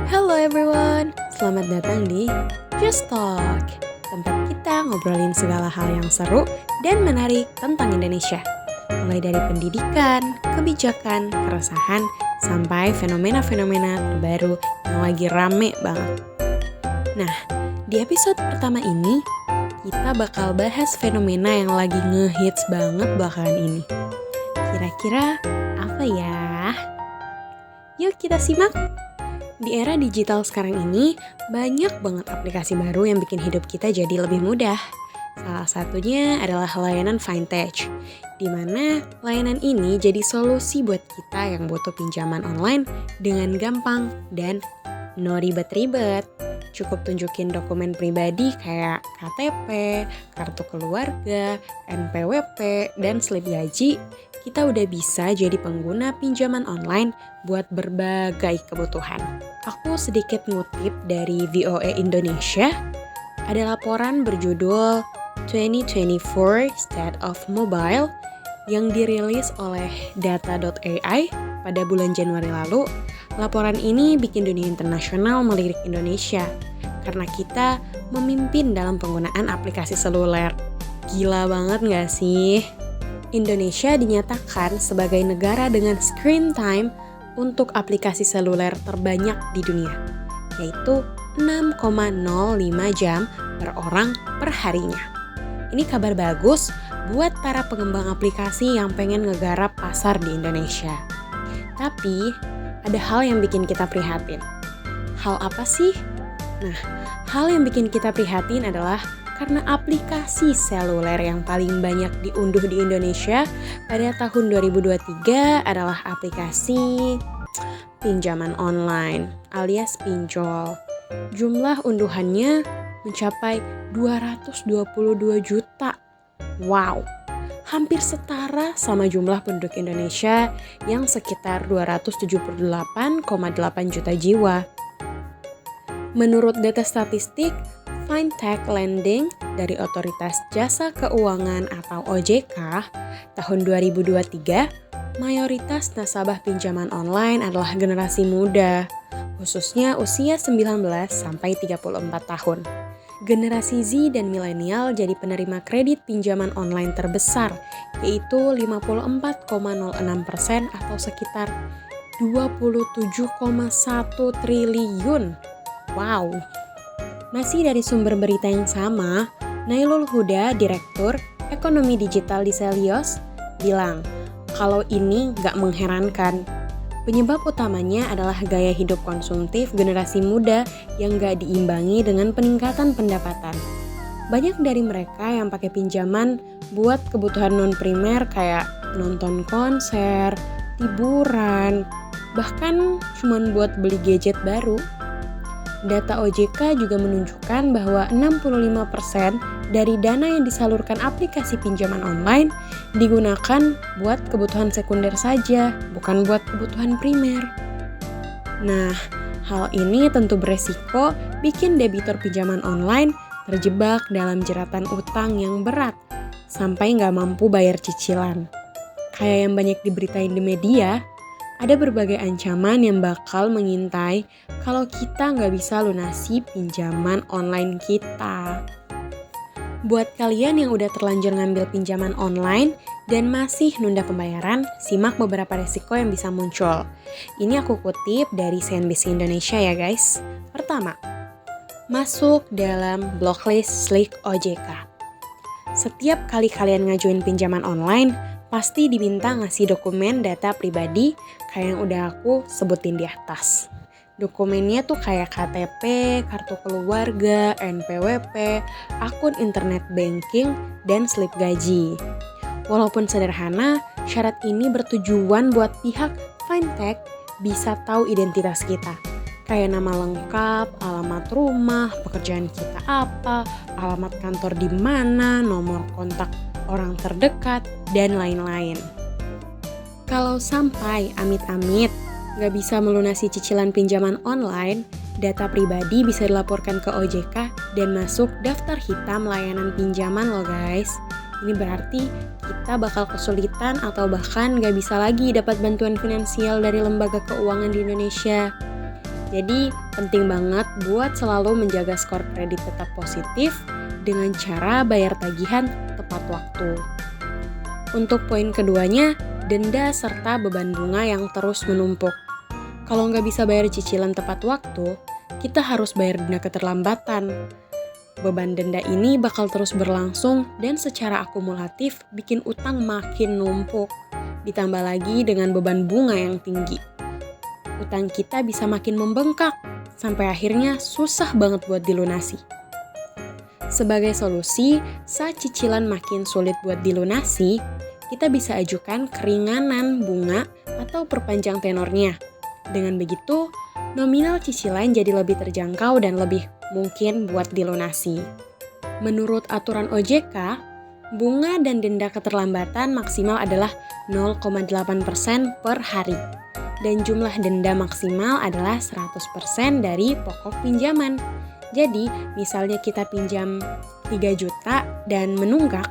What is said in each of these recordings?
Hello everyone, selamat datang di Just Talk, tempat kita ngobrolin segala hal yang seru dan menarik tentang Indonesia. Mulai dari pendidikan, kebijakan, keresahan, sampai fenomena-fenomena terbaru yang lagi rame banget. Nah, di episode pertama ini, kita bakal bahas fenomena yang lagi ngehits banget belakangan ini. Kira-kira apa ya? Yuk kita simak! Di era digital sekarang ini, banyak banget aplikasi baru yang bikin hidup kita jadi lebih mudah. Salah satunya adalah layanan Fintech, di mana layanan ini jadi solusi buat kita yang butuh pinjaman online dengan gampang dan no ribet-ribet. Cukup tunjukin dokumen pribadi kayak KTP, kartu keluarga, NPWP, dan slip gaji, kita udah bisa jadi pengguna pinjaman online buat berbagai kebutuhan. Aku sedikit ngutip dari VOA Indonesia, ada laporan berjudul 2024 State of Mobile yang dirilis oleh data.ai pada bulan Januari lalu. Laporan ini bikin dunia internasional melirik Indonesia karena kita memimpin dalam penggunaan aplikasi seluler. Gila banget gak sih? Indonesia dinyatakan sebagai negara dengan screen time untuk aplikasi seluler terbanyak di dunia, yaitu 6,05 jam per orang per harinya. Ini kabar bagus buat para pengembang aplikasi yang pengen ngegarap pasar di Indonesia. Tapi, ada hal yang bikin kita prihatin. Hal apa sih? Nah, hal yang bikin kita prihatin adalah karena aplikasi seluler yang paling banyak diunduh di Indonesia pada tahun 2023 adalah aplikasi pinjaman online alias pinjol. Jumlah unduhannya mencapai 222 juta. Wow, hampir setara sama jumlah penduduk Indonesia yang sekitar 278,8 juta jiwa. Menurut data statistik Fintech Lending dari Otoritas Jasa Keuangan atau OJK tahun 2023, mayoritas nasabah pinjaman online adalah generasi muda, khususnya usia 19 sampai 34 tahun. Generasi Z dan milenial jadi penerima kredit pinjaman online terbesar, yaitu 54,06% atau sekitar 27,1 triliun. Wow! Masih dari sumber berita yang sama, Nailul Huda, Direktur Ekonomi Digital di Selios, bilang kalau ini gak mengherankan. Penyebab utamanya adalah gaya hidup konsumtif generasi muda yang gak diimbangi dengan peningkatan pendapatan. Banyak dari mereka yang pakai pinjaman buat kebutuhan non-primer kayak nonton konser, liburan, bahkan cuman buat beli gadget baru. Data OJK juga menunjukkan bahwa 65% dari dana yang disalurkan aplikasi pinjaman online digunakan buat kebutuhan sekunder saja, bukan buat kebutuhan primer. Nah, hal ini tentu beresiko bikin debitur pinjaman online terjebak dalam jeratan utang yang berat sampai nggak mampu bayar cicilan. Kayak yang banyak diberitain di media, ada berbagai ancaman yang bakal mengintai kalau kita nggak bisa lunasi pinjaman online kita. Buat kalian yang udah terlanjur ngambil pinjaman online dan masih nunda pembayaran, simak beberapa resiko yang bisa muncul. Ini aku kutip dari CNBC Indonesia ya guys. Pertama, masuk dalam blacklist slick OJK. Setiap kali kalian ngajuin pinjaman online, pasti diminta ngasih dokumen data pribadi kayak yang udah aku sebutin di atas. Dokumennya tuh kayak KTP, kartu keluarga, NPWP, akun internet banking, dan slip gaji. Walaupun sederhana, syarat ini bertujuan buat pihak Fintech bisa tahu identitas kita. Kayak nama lengkap, alamat rumah, pekerjaan kita apa, alamat kantor di mana, nomor kontak orang terdekat, dan lain-lain. Kalau sampai amit-amit nggak bisa melunasi cicilan pinjaman online, data pribadi bisa dilaporkan ke OJK dan masuk daftar hitam layanan pinjaman loh guys. Ini berarti kita bakal kesulitan atau bahkan nggak bisa lagi dapat bantuan finansial dari lembaga keuangan di Indonesia. Jadi penting banget buat selalu menjaga skor kredit tetap positif dengan cara bayar tagihan tepat waktu. Untuk poin keduanya, denda serta beban bunga yang terus menumpuk. Kalau nggak bisa bayar cicilan tepat waktu, kita harus bayar denda keterlambatan. Beban denda ini bakal terus berlangsung dan secara akumulatif bikin utang makin numpuk. Ditambah lagi dengan beban bunga yang tinggi. Utang kita bisa makin membengkak, sampai akhirnya susah banget buat dilunasi. Sebagai solusi, saat cicilan makin sulit buat dilunasi, kita bisa ajukan keringanan bunga atau perpanjang tenornya. Dengan begitu, nominal cicilan jadi lebih terjangkau dan lebih mungkin buat dilunasi. Menurut aturan OJK, bunga dan denda keterlambatan maksimal adalah 0,8% per hari. Dan jumlah denda maksimal adalah 100% dari pokok pinjaman. Jadi, misalnya kita pinjam 3 juta dan menunggak,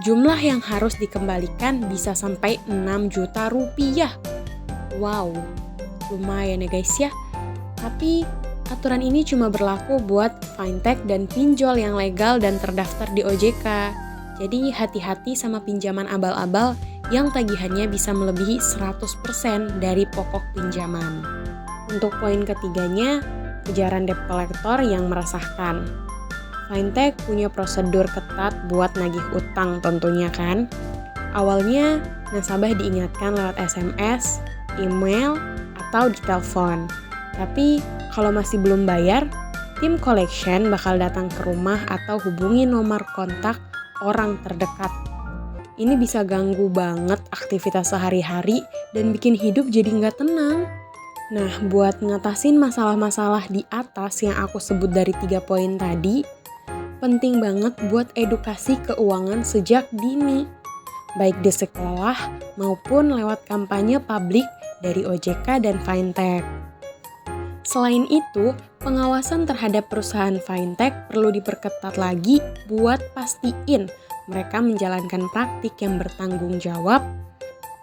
jumlah yang harus dikembalikan bisa sampai 6 juta rupiah. Wow, lumayan ya guys ya. Tapi, aturan ini cuma berlaku buat fintech dan pinjol yang legal dan terdaftar di OJK. Jadi, hati-hati sama pinjaman abal-abal yang tagihannya bisa melebihi 100% dari pokok pinjaman. Untuk poin ketiganya, kejaran debt collector yang meresahkan. Fintech punya prosedur ketat buat nagih utang tentunya kan. Awalnya, nasabah diingatkan lewat SMS, email, atau di telepon. Tapi, kalau masih belum bayar, tim collection bakal datang ke rumah atau hubungi nomor kontak orang terdekat. Ini bisa ganggu banget aktivitas sehari-hari dan bikin hidup jadi nggak tenang. Nah, buat ngatasin masalah-masalah di atas yang aku sebut dari 3 poin tadi, penting banget buat edukasi keuangan sejak dini. Baik di sekolah maupun lewat kampanye publik dari OJK dan fintech. Selain itu, pengawasan terhadap perusahaan fintech perlu diperketat lagi buat pastiin mereka menjalankan praktik yang bertanggung jawab.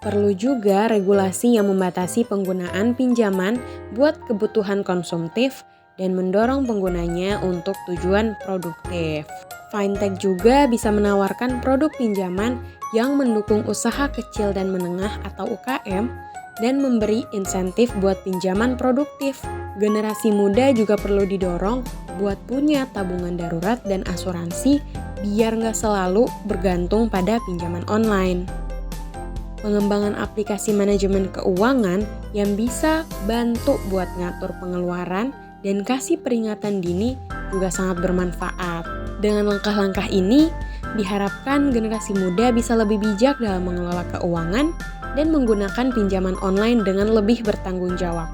Perlu juga regulasi yang membatasi penggunaan pinjaman buat kebutuhan konsumtif dan mendorong penggunanya untuk tujuan produktif. Fintech juga bisa menawarkan produk pinjaman yang mendukung usaha kecil dan menengah atau UKM dan memberi insentif buat pinjaman produktif. Generasi muda juga perlu didorong buat punya tabungan darurat dan asuransi biar nggak selalu bergantung pada pinjaman online. Pengembangan aplikasi manajemen keuangan yang bisa bantu buat ngatur pengeluaran dan kasih peringatan dini juga sangat bermanfaat. Dengan langkah-langkah ini, diharapkan generasi muda bisa lebih bijak dalam mengelola keuangan dan menggunakan pinjaman online dengan lebih bertanggung jawab.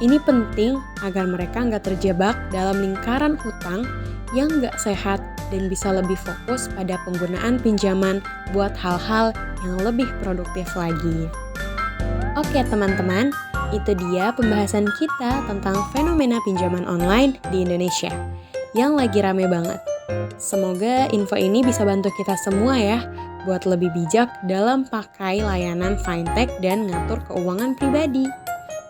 Ini penting agar mereka nggak terjebak dalam lingkaran hutang yang nggak sehat dan bisa lebih fokus pada penggunaan pinjaman buat hal-hal yang lebih produktif lagi. Oke teman-teman, itu dia pembahasan kita tentang fenomena pinjaman online di Indonesia yang lagi rame banget. Semoga info ini bisa bantu kita semua ya buat lebih bijak dalam pakai layanan fintech dan ngatur keuangan pribadi.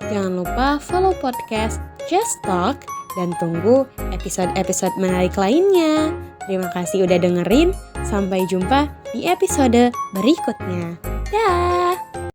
Jangan lupa follow podcast Just Talk dan tunggu episode-episode menarik lainnya. Terima kasih udah dengerin. Sampai jumpa di episode berikutnya. Dah.